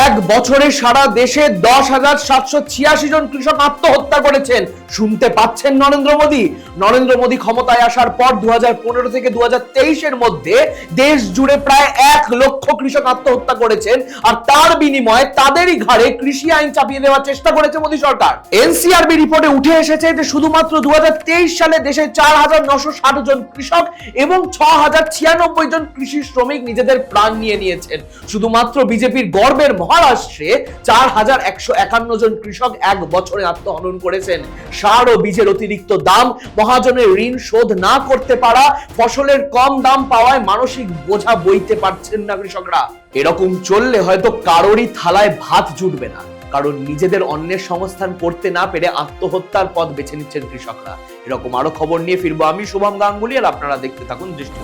এক বছরে সারা দেশে 10,786 জন কৃষক আত্মহত্যা করেছেন। শুনতে পাচ্ছেন নরেন্দ্র মোদী? নরেন্দ্র মোদী ক্ষমতায় আসার পর 2015 থেকে 2023 মধ্যে দেশ জুড়ে প্রায় 1 লক্ষ কৃষক আত্মহত্যা করেছেন, আর তার বিনিময়ে তাদেরই ঘাড়ে কৃষি আইন চাপিয়ে দেওয়ার চেষ্টা করেছে মোদী সরকার। এনসিআরবি রিপোর্টে উঠে এসেছে যে শুধুমাত্র 2023 সালে দেশে 4,960 জন কৃষক এবং 6,096 জন কৃষি শ্রমিক নিজেদের প্রাণ নিয়েছেন। শুধুমাত্র বিজেপির গর্বের মহারাষ্ট্রে 4,151 জন কৃষক এক বছরে আত্মহনন করেছেন। সার ও বীজের অতিরিক্ত দাম, মহাজনের ঋণ শোধ না করতে পারা, ফসলের কম দাম পাওয়ায় মানসিক বোঝা বইতে পারছেন না কৃষকরা। এরকম চললে হয়তো কারোরই থালায় ভাত জুটবে না, কারণ নিজেদের অন্যের সংস্থান করতে না পেরে আত্মহত্যার পথ বেছে নিচ্ছেন কৃষকরা। এরকম আরো খবর নিয়ে ফিরবো আমি, শুভম গাঙ্গুলি, আর আপনারা দেখতে থাকুন দৃষ্টি।